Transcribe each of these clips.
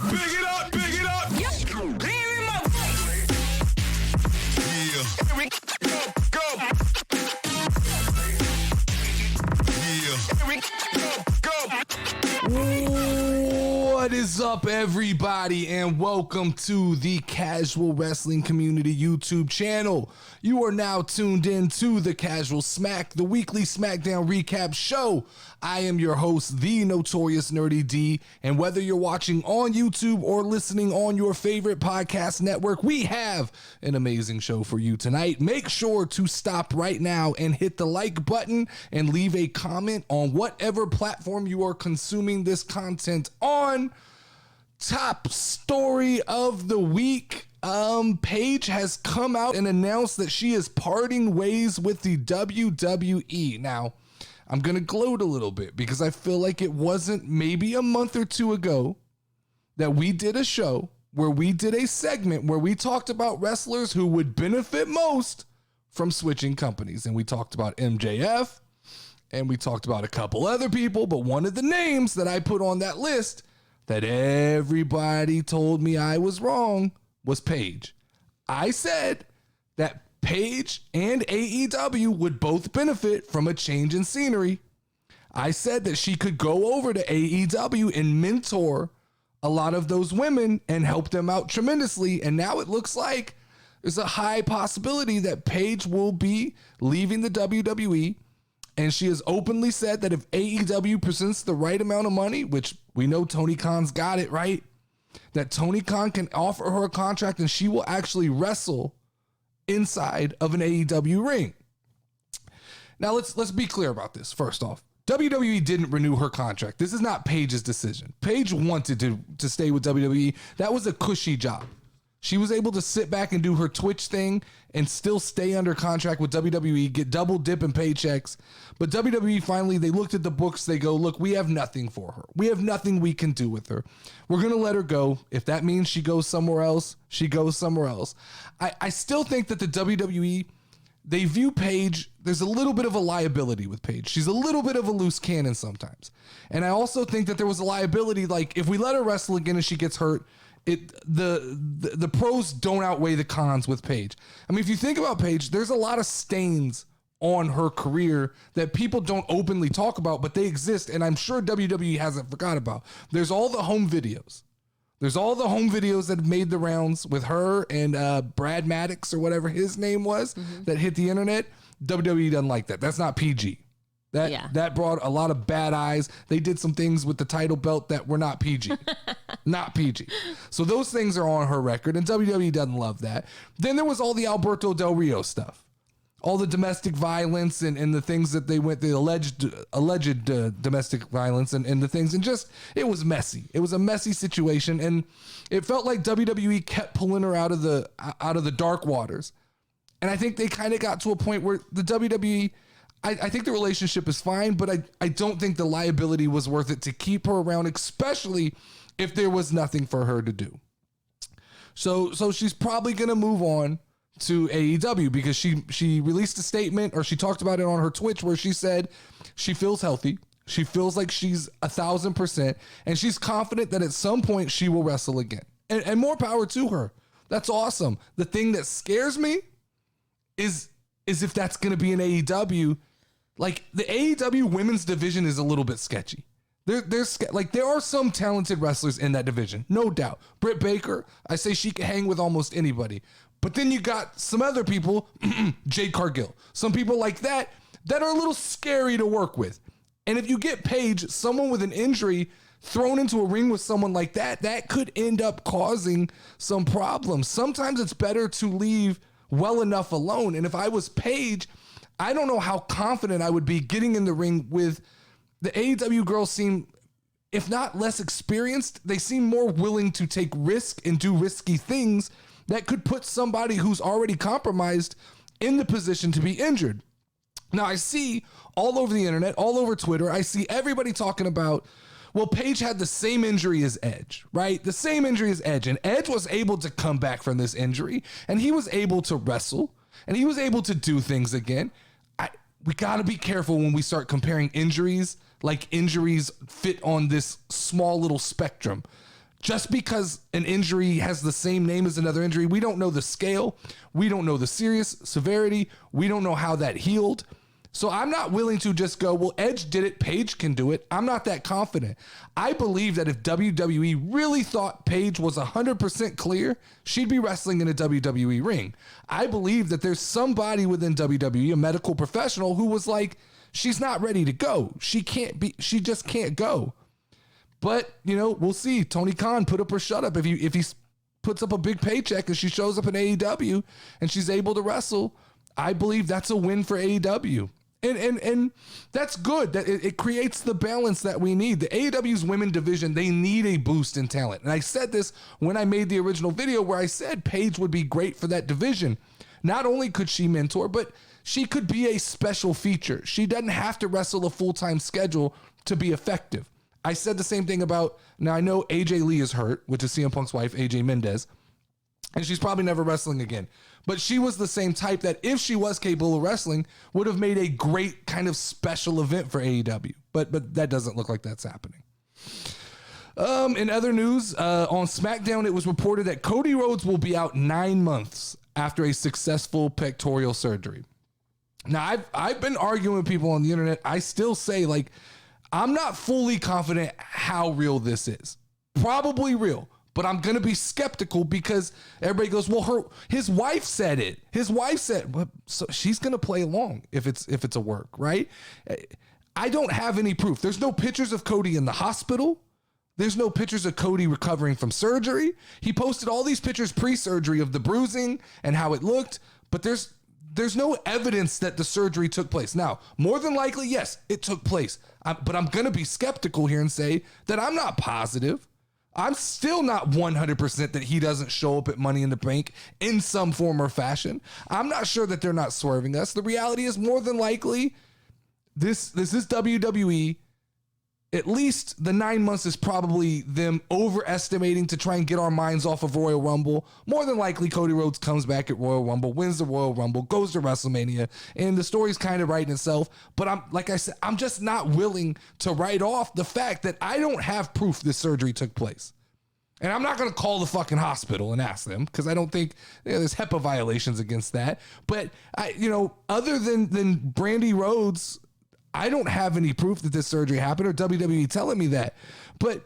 Big it up, big it up. Yeah. Here we go. Yeah. Here we go. What is up, everybody, and welcome to the Casual Wrestling Community YouTube channel. You are now tuned in to the Casual Smack, the weekly SmackDown recap show. I am your host, the Notorious Nerdy D, and whether you're watching on YouTube or listening on your favorite podcast network, we have an amazing show for you tonight. Make sure to stop right now and hit the like button and leave a comment on whatever platform you are consuming this content on. Top story of the week. Paige has come out and announced that she is parting ways with the WWE. Now, I'm going to gloat a little bit because I feel like it wasn't maybe a month or two ago that we did a show where we did a segment where we talked about wrestlers who would benefit most from switching companies. And we talked about MJF and we talked about a couple other people, but one of the names that I put on that list that everybody told me I was wrong was Paige. I said that Paige and AEW would both benefit from a change in scenery. I said that she could go over to AEW and mentor a lot of those women and help them out tremendously. And now it looks like there's a high possibility that Paige will be leaving the WWE. And she has openly said that if AEW presents the right amount of money, which we know Tony Khan's got it, right? That Tony Khan can offer her a contract and she will actually wrestle inside of an AEW ring. Now let's be clear about this. First off, WWE didn't renew her contract. This is not Paige's decision. Paige wanted to stay with WWE. That was a cushy job. She was able to sit back and do her Twitch thing and still stay under contract with WWE, get double dip and paychecks. But WWE finally, they looked at the books. They go, look, we have nothing for her. We have nothing we can do with her. We're going to let her go. If that means she goes somewhere else, she goes somewhere else. I still think that the WWE, they view Paige, there's a little bit of a liability with Paige. She's a little bit of a loose cannon sometimes. And I also think that there was a liability, like if we let her wrestle again and she gets hurt, the pros don't outweigh the cons with Paige. I mean, if you think about Paige, there's a lot of stains on her career that people don't openly talk about, but they exist, and I'm sure WWE hasn't forgot about. There's all the home videos. There's all the home videos that have made the rounds with her and Brad Maddox or whatever his name was that hit the internet. WWE doesn't like that. That's not PG. That brought a lot of bad eyes. They did some things with the title belt that were not PG. Not PG. So those things are on her record, and WWE doesn't love that. Then there was all the Alberto Del Rio stuff. All the domestic violence and the things that they went, the alleged domestic violence and the things, and just, it was messy. It was a messy situation, and it felt like WWE kept pulling her out of the dark waters. And I think they kind of got to a point where the WWE, I think the relationship is fine, but I don't think the liability was worth it to keep her around, especially if there was nothing for her to do. So she's probably going to move on to AEW because she released a statement, or she talked about it on her Twitch, where she said she feels healthy. She feels like she's 1,000%, and she's confident that at some point she will wrestle again. And more power to her. That's awesome. The thing that scares me is if that's going to be an AEW. Like, the AEW women's division is a little bit sketchy. There are some talented wrestlers in that division, no doubt. Britt Baker, I say she can hang with almost anybody. But then you got some other people, Jade Cargill, some people like that are a little scary to work with. And if you get Paige, someone with an injury, thrown into a ring with someone like that, that could end up causing some problems. Sometimes it's better to leave well enough alone. And if I was Paige, I don't know how confident I would be getting in the ring with the AEW girls. Seem, if not less experienced, they seem more willing to take risk and do risky things that could put somebody who's already compromised in the position to be injured. Now, I see all over the internet, all over Twitter, I see everybody talking about, well, Paige had the same injury as Edge, right? The same injury as Edge. And Edge was able to come back from this injury, and he was able to wrestle, and he was able to do things again. We got to be careful when we start comparing injuries, like injuries fit on this small little spectrum. Just because an injury has the same name as another injury, we don't know the scale. We don't know the serious severity. We don't know how that healed. So I'm not willing to just go, well, Edge did it, Paige can do it. I'm not that confident. I believe that if WWE really thought Paige was 100% clear, she'd be wrestling in a WWE ring. I believe that there's somebody within WWE, a medical professional, who was like, she's not ready to go. She just can't go. But, we'll see. Tony Khan, put up or shut up. If he puts up a big paycheck and she shows up in AEW and she's able to wrestle, I believe that's a win for AEW. And that's good. That it creates the balance that we need. The AEW's women division, they need a boost in talent. And I said this when I made the original video where I said Paige would be great for that division. Not only could she mentor, but she could be a special feature. She doesn't have to wrestle a full-time schedule to be effective. I said the same thing about, now I know AJ Lee is hurt, which is CM Punk's wife, AJ Mendez, and she's probably never wrestling again. But she was the same type that if she was capable of wrestling, would have made a great kind of special event for AEW. But that doesn't look like that's happening. In other news, on SmackDown, it was reported that Cody Rhodes will be out 9 months after a successful pectoral surgery. Now, I've been arguing with people on the internet. I still say, I'm not fully confident how real this is. Probably real. But I'm going to be skeptical because everybody goes, well, his wife said it. His wife said, well, so she's going to play along if it's a work, right? I don't have any proof. There's no pictures of Cody in the hospital. There's no pictures of Cody recovering from surgery. He posted all these pictures pre-surgery of the bruising and how it looked, but there's no evidence that the surgery took place. Now, more than likely, yes, it took place. But I'm going to be skeptical here and say that I'm not positive. I'm still not 100% that he doesn't show up at Money in the Bank in some form or fashion. I'm not sure that they're not swerving us. The reality is more than likely this is WWE. At least the 9 months is probably them overestimating to try and get our minds off of Royal Rumble. More than likely, Cody Rhodes comes back at Royal Rumble, wins the Royal Rumble, goes to WrestleMania, and the story's kind of writing itself. But like I said, I'm just not willing to write off the fact that I don't have proof this surgery took place. And I'm not going to call the fucking hospital and ask them because I don't think there's HIPAA violations against that. But other than Brandy Rhodes, I don't have any proof that this surgery happened or WWE telling me that. But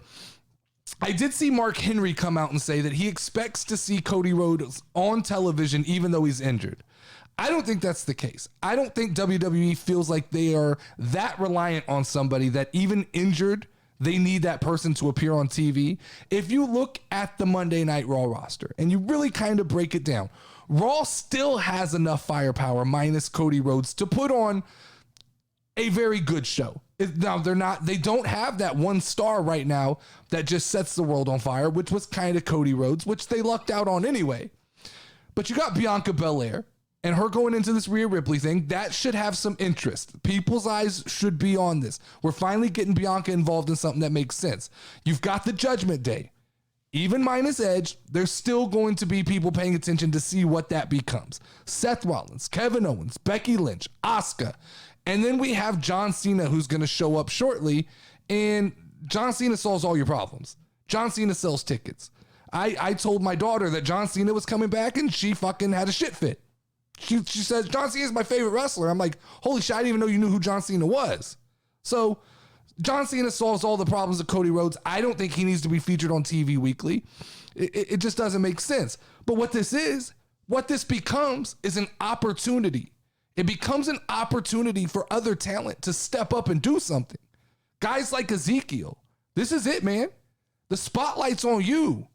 I did see Mark Henry come out and say that he expects to see Cody Rhodes on television even though he's injured. I don't think that's the case. I don't think WWE feels like they are that reliant on somebody that even injured, they need that person to appear on TV. If you look at the Monday Night Raw roster and you really kind of break it down, Raw still has enough firepower minus Cody Rhodes to put on a very good show. Now they don't have that one star right now that just sets the world on fire, which was kind of Cody Rhodes, which they lucked out on anyway. But you got Bianca Belair and her going into this Rhea Ripley thing. That should have some interest. People's eyes should be on this. We're finally getting Bianca involved in something that makes sense. You've got the Judgment Day. Even minus Edge, there's still going to be people paying attention to see what that becomes. Seth Rollins, Kevin Owens, Becky Lynch, Asuka. And then we have John Cena, who's going to show up shortly. And John Cena solves all your problems. John Cena sells tickets. I told my daughter that John Cena was coming back and she fucking had a shit fit. She says, John Cena is my favorite wrestler. I'm like, holy shit, I didn't even know you knew who John Cena was. So John Cena solves all the problems of Cody Rhodes. I don't think he needs to be featured on TV weekly. It just doesn't make sense. But what this becomes is an opportunity. It becomes an opportunity for other talent to step up and do something. Guys like Ezekiel, this is it, man. The spotlight's on you.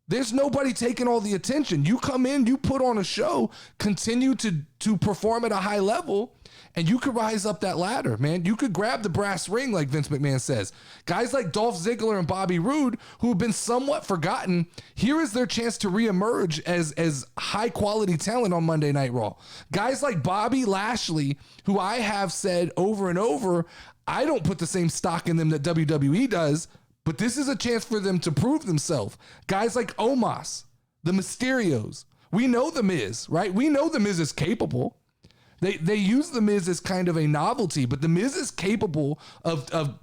There's nobody taking all the attention. You come in, you put on a show, continue to perform at a high level, and you could rise up that ladder, man. You could grab the brass ring, like Vince McMahon says. Guys like Dolph Ziggler and Bobby Roode, who have been somewhat forgotten, here is their chance to reemerge as high-quality talent on Monday Night Raw. Guys like Bobby Lashley, who I have said over and over, I don't put the same stock in them that WWE does, but this is a chance for them to prove themselves. Guys like Omos, the Mysterios. We know The Miz, right? We know The Miz is capable. They use The Miz as kind of a novelty, but The Miz is capable of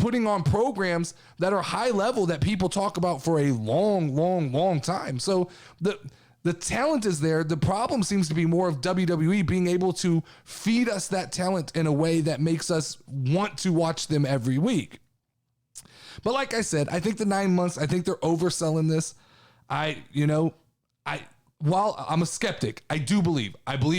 putting on programs that are high level that people talk about for a long time. So the talent is there. The problem seems to be more of WWE being able to feed us that talent in a way that makes us want to watch them every week. But like I said, I think the 9 months, I think they're overselling this. While I'm a skeptic, I believe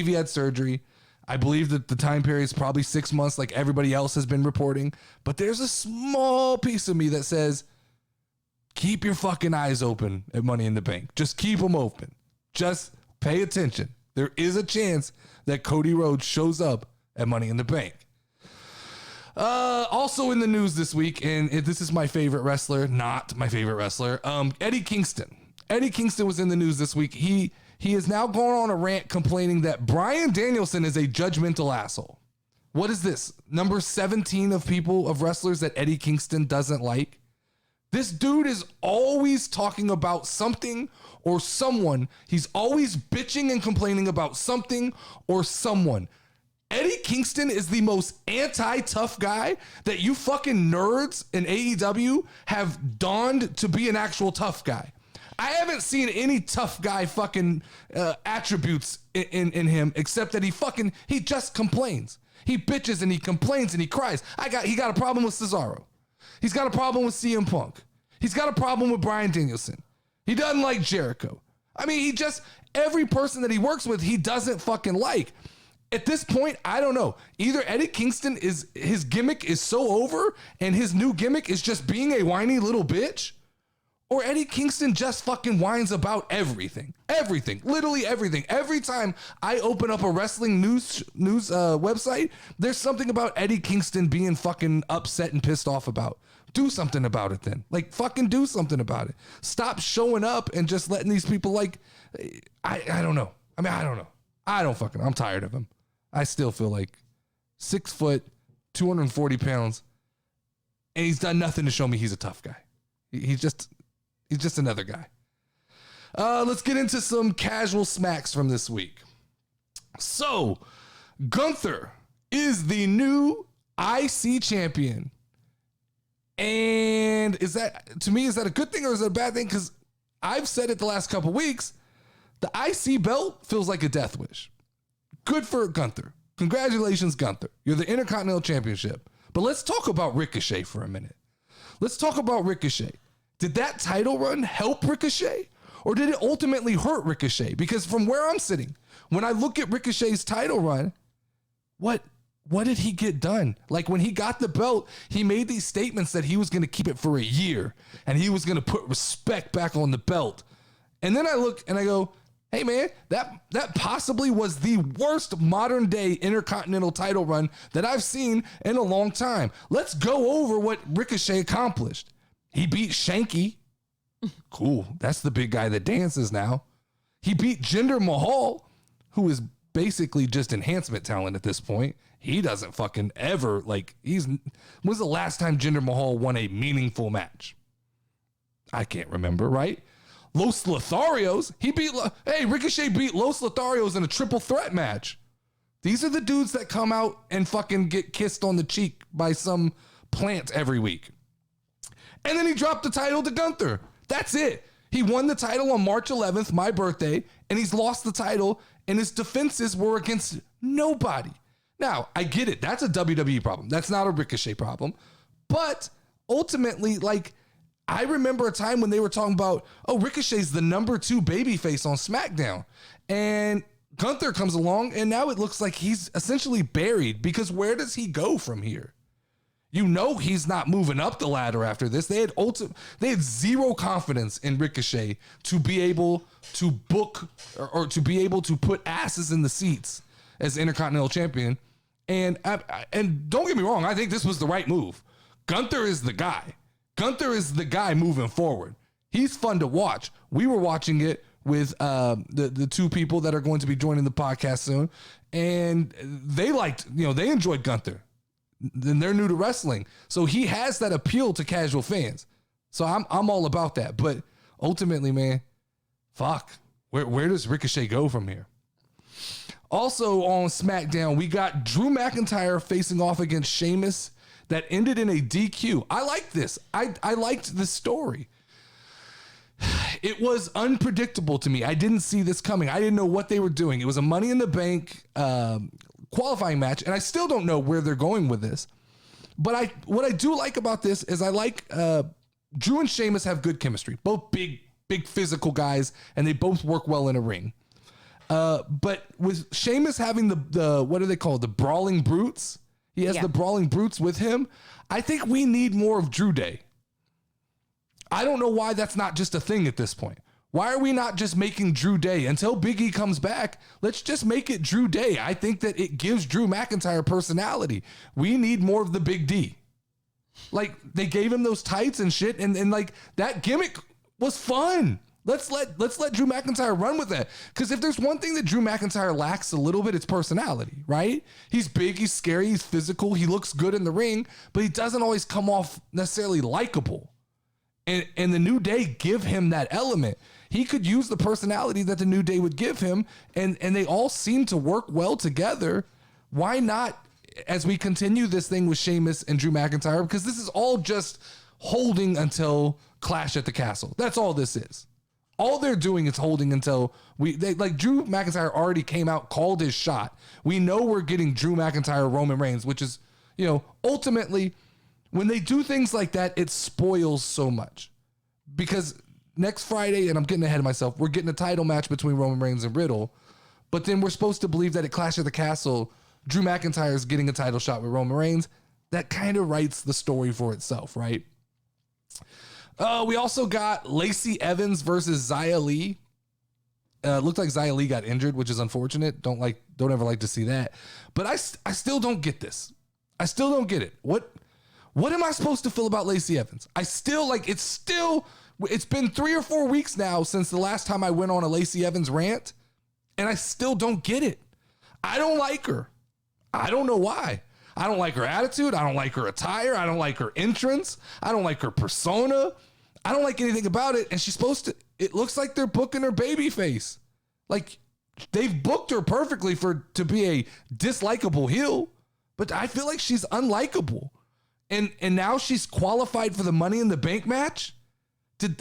he had surgery. I believe that the time period is probably 6 months like everybody else has been reporting. But there's a small piece of me that says, keep your fucking eyes open at Money in the Bank. Just keep them open. Just pay attention. There is a chance that Cody Rhodes shows up at Money in the Bank. Also in the news this week, and this is my favorite wrestler, not my favorite wrestler, Eddie Kingston. Eddie Kingston was in the news this week. He is now going on a rant complaining that Bryan Danielson is a judgmental asshole. What is this? Number 17 of wrestlers that Eddie Kingston doesn't like? This dude is always talking about something or someone. He's always bitching and complaining about something or someone. Eddie Kingston is the most anti-tough guy that you fucking nerds in AEW have donned to be an actual tough guy. I haven't seen any tough guy fucking attributes in him except that he just complains. He bitches and he complains and he cries. He got a problem with Cesaro. He's got a problem with CM Punk. He's got a problem with Bryan Danielson. He doesn't like Jericho. I mean, every person that he works with, he doesn't fucking like. At this point, I don't know. Either Eddie Kingston his gimmick is so over and his new gimmick is just being a whiny little bitch, or Eddie Kingston just fucking whines about everything. Everything. Literally everything. Every time I open up a wrestling news website, there's something about Eddie Kingston being fucking upset and pissed off about. Do something about it then. Like, fucking do something about it. Stop showing up and just letting these people I don't know. I mean, I don't know. I'm tired of him. I still feel like 6 foot, 240 pounds, and he's done nothing to show me he's a tough guy. He's just another guy. Let's get into some casual smacks from this week. So, Gunther is the new IC champion. And is that a good thing or is it a bad thing? Because I've said it the last couple weeks, the IC belt feels like a death wish. Good for Gunther. Congratulations, Gunther. You're the Intercontinental Championship. But let's talk about Ricochet for a minute. Let's talk about Ricochet. Did that title run help Ricochet? Or did it ultimately hurt Ricochet? Because from where I'm sitting, when I look at Ricochet's title run, what did he get done? Like, when he got the belt, he made these statements that he was going to keep it for a year and he was going to put respect back on the belt. And then I look and I go, hey man, that possibly was the worst modern day Intercontinental title run that I've seen in a long time. Let's go over what Ricochet accomplished. He beat Shanky. Cool. That's the big guy that dances now. He beat Jinder Mahal, who is basically just enhancement talent at this point. He doesn't fucking ever, when's the last time Jinder Mahal won a meaningful match? I can't remember, right? Los Lotharios, Ricochet beat Los Lotharios in a triple threat match. These are the dudes that come out and fucking get kissed on the cheek by some plant every week. And then he dropped the title to Gunther. That's it. He won the title on March 11th, my birthday, and he's lost the title, and his defenses were against nobody. Now, I get it. That's a WWE problem. That's not a Ricochet problem. But ultimately, I remember a time when they were talking about, Ricochet's the number 2 babyface on SmackDown. And Gunther comes along, and now it looks like he's essentially buried, because where does he go from here? You know he's not moving up the ladder after this. They had zero confidence in Ricochet to be able to book or to be able to put asses in the seats as Intercontinental Champion. And don't get me wrong, I think this was the right move. Gunther is the guy. Gunther is the guy moving forward. He's fun to watch. We were watching it with the 2 people that are going to be joining the podcast soon, and they enjoyed Gunther. Then they're new to wrestling, so he has that appeal to casual fans. So I'm all about that. But ultimately, man, fuck, where does Ricochet go from here? Also on SmackDown, we got Drew McIntyre facing off against Sheamus. that ended in a DQ. I like this. I liked this story. It was unpredictable to me. I didn't see this coming. I didn't know what they were doing. It was a Money in the Bank qualifying match, and I still don't know where they're going with this. But what I do like about this is I like Drew and Sheamus have good chemistry. Both big physical guys, and they both work well in a ring. But with Sheamus having the what are they called? The Brawling Brutes. He has the Brawling Brutes with him. I think we need more of Drew Day. I don't know why that's not just a thing at this point. Why are we not just making Drew Day until Big E comes back? Let's just make it Drew Day. I think that it gives Drew McIntyre personality. We need more of the Big D. Like, they gave him those tights and shit, and like that gimmick was fun. Let's let Drew McIntyre run with that. Because if there's one thing that Drew McIntyre lacks a little bit, it's personality, right? He's big, he's scary, he's physical, he looks good in the ring, but he doesn't always come off necessarily likable. And the New Day give him that element. He could use the personality that the New Day would give him, and they all seem to work well together. Why not, as we continue this thing with Sheamus and Drew McIntyre, because this is all just holding until Clash at the Castle. That's all this is. All they're doing is holding until like Drew McIntyre already came out, called his shot. We know we're getting Drew McIntyre, Roman Reigns, which is, ultimately, when they do things like that, it spoils so much. Because next Friday, and I'm getting ahead of myself, we're getting a title match between Roman Reigns and Riddle. But then we're supposed to believe that at Clash of the Castle, Drew McIntyre is getting a title shot with Roman Reigns. That kind of writes the story for itself, right? We also got Lacey Evans versus Xia Li. Looked like Xia Li got injured, which is unfortunate. Don't ever like to see that. But I still don't get this. I still don't get it. What am I supposed to feel about Lacey Evans? It's been 3 or 4 weeks now since the last time I went on a Lacey Evans rant, and I still don't get it. I don't like her. I don't know why. I don't like her attitude. I don't like her attire. I don't like her entrance. I don't like her persona. I don't like anything about it. And it looks like they're booking her baby face. Like, they've booked her perfectly to be a dislikable heel, but I feel like she's unlikable. And now she's qualified for the Money in the Bank match.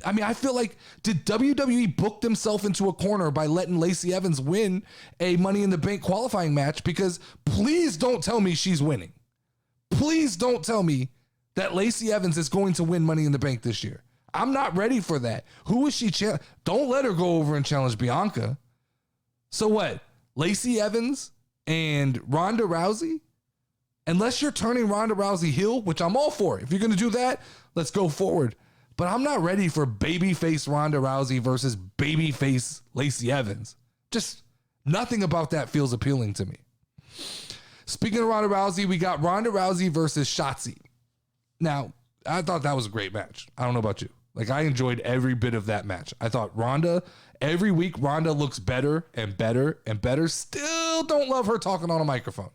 I feel like, did WWE book themselves into a corner by letting Lacey Evans win a Money in the Bank qualifying match? Because please don't tell me she's winning. Please don't tell me that Lacey Evans is going to win Money in the Bank this year. I'm not ready for that. Who is she? Don't let her go over and challenge Bianca. So what? Lacey Evans and Ronda Rousey? Unless you're turning Ronda Rousey heel, which I'm all for. If you're going to do that, let's go forward. But I'm not ready for babyface Ronda Rousey versus babyface Lacey Evans. Just nothing about that feels appealing to me. Speaking of Ronda Rousey, we got Ronda Rousey versus Shotzi. Now, I thought that was a great match. I don't know about you. Like, I enjoyed every bit of that match. I thought every week Ronda looks better and better and better. Still don't love her talking on a microphone.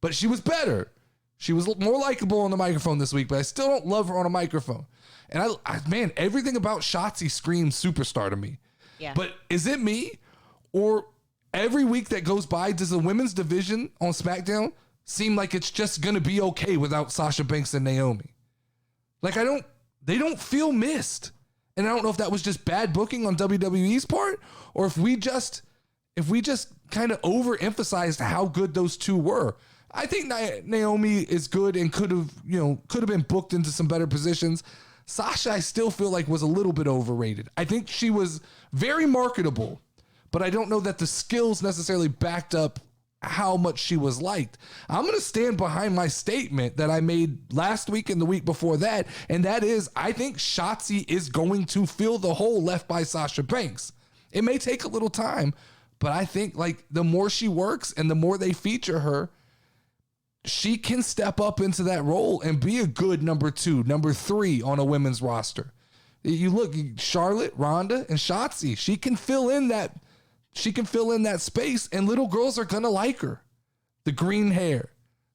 But she was better. She was more likable on the microphone this week, but I still don't love her on a microphone. And man, everything about Shotzi screams superstar to me. Yeah. But is it me, or every week that goes by, does the women's division on SmackDown seem like it's just going to be okay without Sasha Banks and Naomi? Like, they don't feel missed. And I don't know if that was just bad booking on WWE's part, or if we just kind of overemphasized how good those two were. I think Naomi is good and could have been booked into some better positions. Sasha, I still feel like, was a little bit overrated. I think she was very marketable, but I don't know that the skills necessarily backed up how much she was liked. I'm going to stand behind my statement that I made last week and the week before that, and that is, I think Shotzi is going to fill the hole left by Sasha Banks. It may take a little time, but I think, like, the more she works and the more they feature her, she can step up into that role and be a good number 2, number 3 on a women's roster. You look, Charlotte, Ronda, and Shotzi. She can fill in that space, and little girls are gonna like her. The green hair,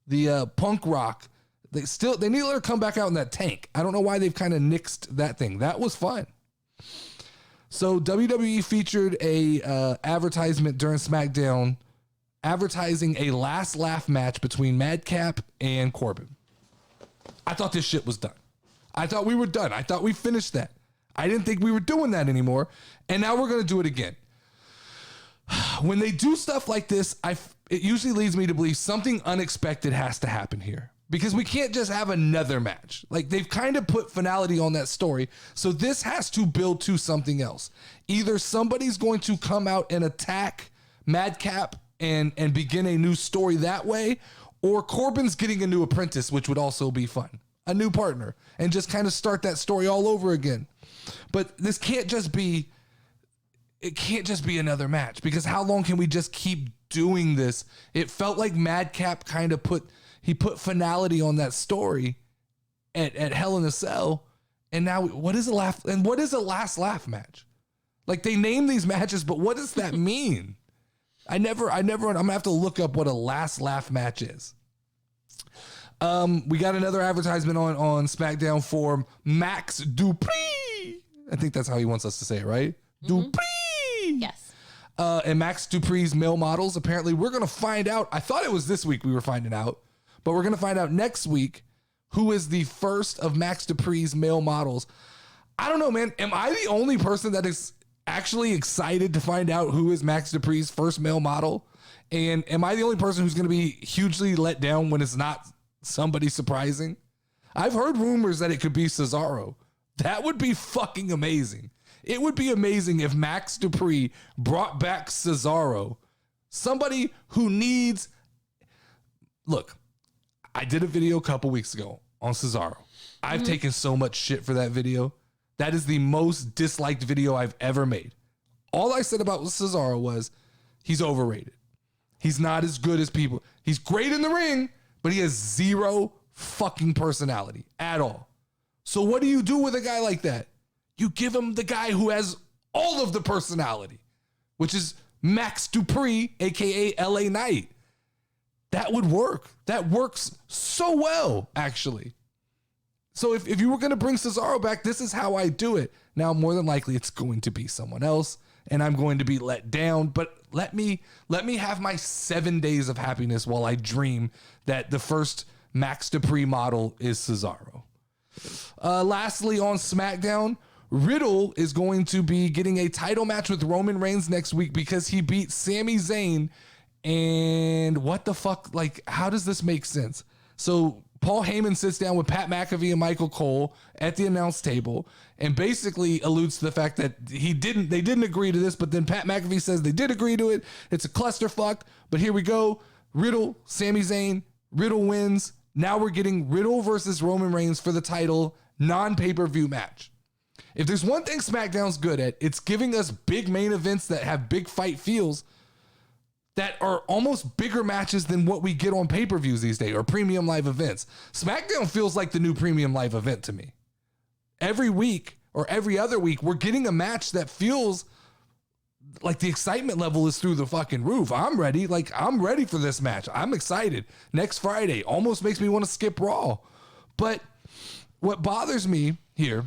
the punk rock. They need to let her come back out in that tank. I don't know why they've kind of nixed that thing. That was fun. So WWE featured a advertisement during SmackDown, advertising a last laugh match between Madcap and Corbin. I thought this shit was done. I thought we were done. I thought we finished that. I didn't think we were doing that anymore. And now we're going to do it again. When they do stuff like this, it usually leads me to believe something unexpected has to happen here. Because we can't just have another match. Like, they've kind of put finality on that story. So this has to build to something else. Either somebody's going to come out and attack Madcap and begin a new story that way, or Corbin's getting a new apprentice, which would also be fun. A new partner, and just kind of start that story all over again. But this can't just be, it can't just be another match, because how long can we just keep doing this? It felt like Madcap kind of put finality on that story at Hell in a Cell. And now what is a laugh? And what is a last laugh match? Like, they name these matches, but what does that mean? I'm gonna have to look up what a last laugh match is. We got another advertisement on SmackDown for Max Dupree. I think that's how he wants us to say it, right? Mm-hmm. Dupree. Yes. And Max Dupree's male models. Apparently, we're going to find out. I thought it was this week we were finding out, but we're going to find out next week who is the first of Max Dupree's male models. I don't know, man. Am I the only person that is actually excited to find out who is Max Dupree's first male model? And am I the only person who's going to be hugely let down when it's not somebody surprising? I've heard rumors that it could be Cesaro. That would be fucking amazing. It would be amazing if Max Dupree brought back Cesaro. Somebody who needs... Look, I did a video a couple weeks ago on Cesaro. I've taken so much shit for that video. That is the most disliked video I've ever made. All I said about Cesaro was he's overrated. He's not as good as people. He's great in the ring, but he has zero fucking personality at all. So what do you do with a guy like that? You give him the guy who has all of the personality, which is Max Dupree, aka LA Knight. That would work. That works so well, actually. So if you were going to bring Cesaro back, this is how I do it. Now, more than likely, it's going to be someone else, and I'm going to be let down. But let me have my 7 days of happiness while I dream that the first Max Dupree model is Cesaro. Lastly, on SmackDown, Riddle is going to be getting a title match with Roman Reigns next week because he beat Sami Zayn. And what the fuck? Like, how does this make sense? So Paul Heyman sits down with Pat McAfee and Michael Cole at the announce table and basically alludes to the fact that they didn't agree to this, but then Pat McAfee says they did agree to it. It's a clusterfuck, but here we go. Riddle, Sami Zayn, Riddle wins. Now we're getting Riddle versus Roman Reigns for the title non-pay-per-view match. If there's one thing SmackDown's good at, it's giving us big main events that have big fight feels that are almost bigger matches than what we get on pay-per-views these days or premium live events. SmackDown feels like the new premium live event to me. Every week or every other week, we're getting a match that feels like the excitement level is through the fucking roof. I'm ready. Like, I'm ready for this match. I'm excited. Next Friday almost makes me want to skip Raw. But what bothers me here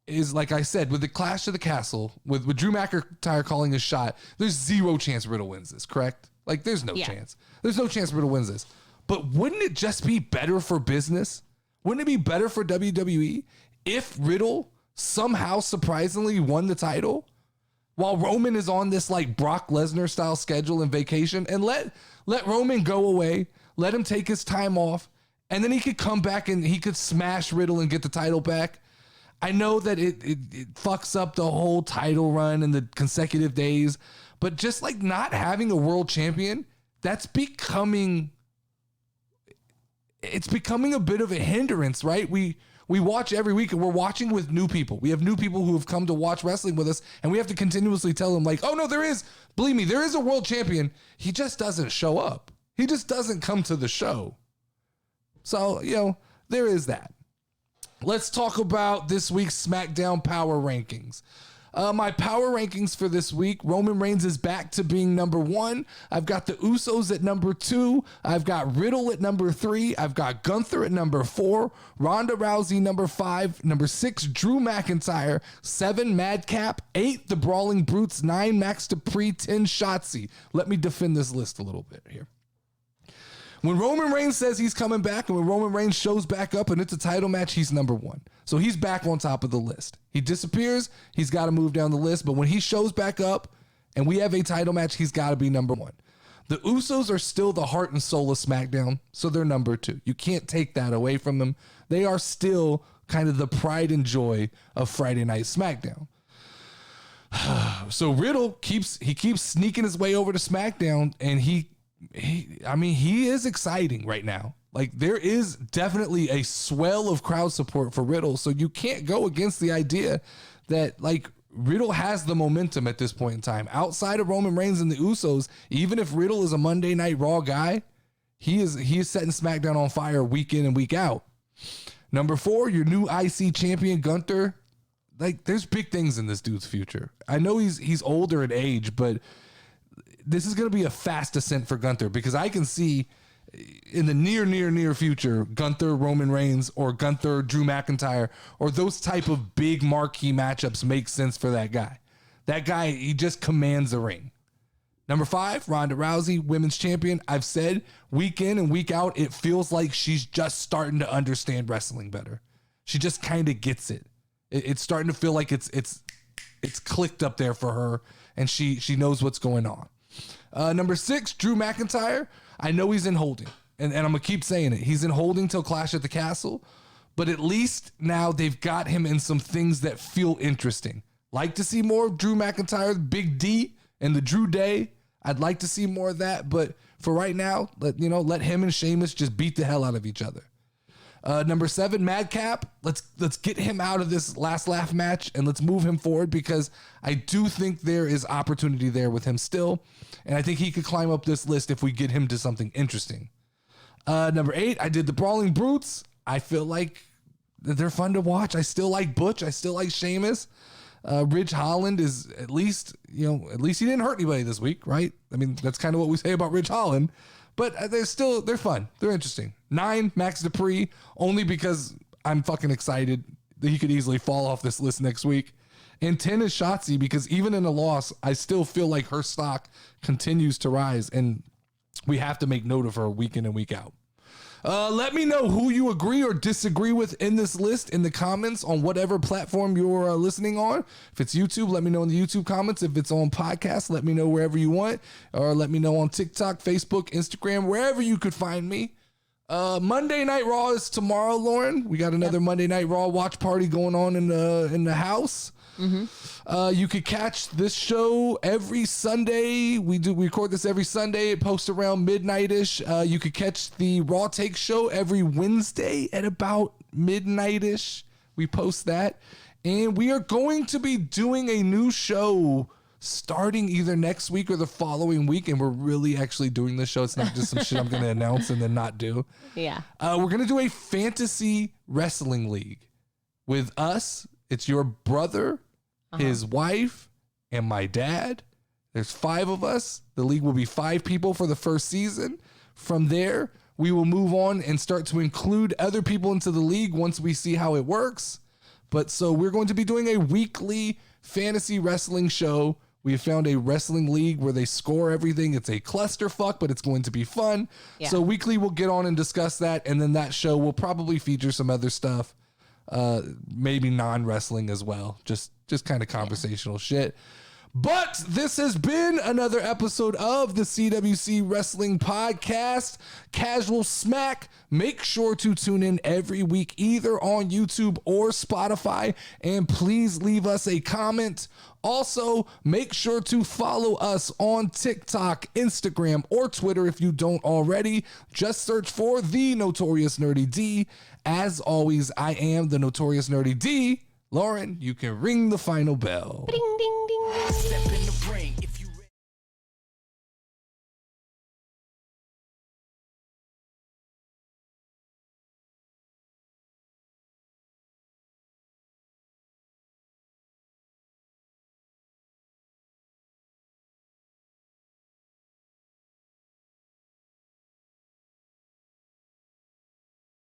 is, like I said, with the Clash of the Castle, with Drew McIntyre calling his shot, there's zero chance Riddle wins this, correct? Like, there's no chance. There's no chance Riddle wins this. But wouldn't it just be better for business? Wouldn't it be better for WWE if Riddle somehow surprisingly won the title while Roman is on this like Brock Lesnar style schedule and vacation, and let Roman go away, let him take his time off, and then he could come back and he could smash Riddle and get the title back? I know that it fucks up the whole title run and the consecutive days, but just like not having a world champion, it's becoming a bit of a hindrance, right? We watch every week and we're watching with new people. We have new people who have come to watch wrestling with us, and we have to continuously tell them like, oh no, believe me, there is a world champion. He just doesn't show up. He just doesn't come to the show. So, there is that. Let's talk about this week's SmackDown Power Rankings. My power rankings for this week: Roman Reigns is back to being number 1. I've got the Usos at number 2. I've got Riddle at number 3. I've got Gunther at number 4. Ronda Rousey number 5. Number 6, Drew McIntyre. 7, Madcap. 8, The Brawling Brutes. 9, Max Dupree. 10, Shotzi. Let me defend this list a little bit here. When Roman Reigns says he's coming back and when Roman Reigns shows back up and it's a title match, he's number one. So he's back on top of the list. He disappears, he's got to move down the list. But when he shows back up and we have a title match, he's got to be number one. The Usos are still the heart and soul of SmackDown, so they're number two. You can't take that away from them. They are still kind of the pride and joy of Friday Night SmackDown. So Riddle keeps sneaking his way over to SmackDown, and he is exciting right now. Like, there is definitely a swell of crowd support for Riddle, so you can't go against the idea that, like, Riddle has the momentum at this point in time. Outside of Roman Reigns and the Usos, even if Riddle is a Monday Night Raw guy, he is setting SmackDown on fire week in and week out. Number 4, your new IC champion, Gunther. Like, there's big things in this dude's future. I know he's older in age, but this is going to be a fast ascent for Gunther, because I can see in the near future, Gunther, Roman Reigns, or Gunther, Drew McIntyre, or those type of big marquee matchups make sense for that guy. That guy, he just commands the ring. Number 5, Ronda Rousey, women's champion. I've said week in and week out, it feels like she's just starting to understand wrestling better. She just kind of gets it. It's starting to feel like it's clicked up there for her, and she knows what's going on. Number 6, Drew McIntyre. I know he's in holding, and I'm going to keep saying it. He's in holding till Clash at the Castle, but at least now they've got him in some things that feel interesting. Like to see more of Drew McIntyre, Big D, and the Drew Day. I'd like to see more of that, but for right now, let him and Sheamus just beat the hell out of each other. Number 7, Madcap. Let's get him out of this last laugh match and let's move him forward, because I do think there is opportunity there with him still. And I think he could climb up this list if we get him to something interesting. Number 8, I did the Brawling Brutes. I feel like they're fun to watch. I still like Butch. I still like Sheamus. Ridge Holland is at least he didn't hurt anybody this week, right? I mean, that's kind of what we say about Ridge Holland. But they're fun. They're interesting. 9, Max Dupree, only because I'm fucking excited that he could easily fall off this list next week. And 10 is Shotzi, because even in a loss, I still feel like her stock continues to rise, and we have to make note of her week in and week out. Let me know who you agree or disagree with in this list in the comments on whatever platform you're listening on. If it's YouTube, let me know in the YouTube comments. If it's on podcast, let me know wherever you want, or let me know on TikTok, Facebook, Instagram, wherever you could find me. Monday Night Raw is tomorrow, Lauren. We got another Monday Night Raw watch party going on in the house. Mm-hmm. You could catch this show every Sunday. We record this every Sunday. It posts around midnight-ish. You could catch the Raw Take show every Wednesday at about midnight-ish. We post that. And we are going to be doing a new show starting either next week or the following week. And we're really actually doing this show. It's not just some shit I'm going to announce and then not do. Yeah. We're going to do a fantasy wrestling league with us. It's your brother, his wife, and my dad. There's 5 of us. The league will be 5 people for the first season. From there, we will move on and start to include other people into the league once we see how it works. But so we're going to be doing a weekly fantasy wrestling show. We have found a wrestling league where they score everything. It's a clusterfuck, but it's going to be fun. Yeah. So weekly we'll get on and discuss that. And then that show will probably feature some other stuff. Maybe non-wrestling as well. Just kind of conversational shit. But this has been another episode of the CWC Wrestling Podcast, Casual Smack. Make sure to tune in every week, either on YouTube or Spotify, and please leave us a comment. Also, make sure to follow us on TikTok, Instagram, or Twitter if you don't already. Just search for The Notorious Nerdy D. As always, I am The Notorious Nerdy D. Lauren, you can ring the final bell. Ding, ding, ding.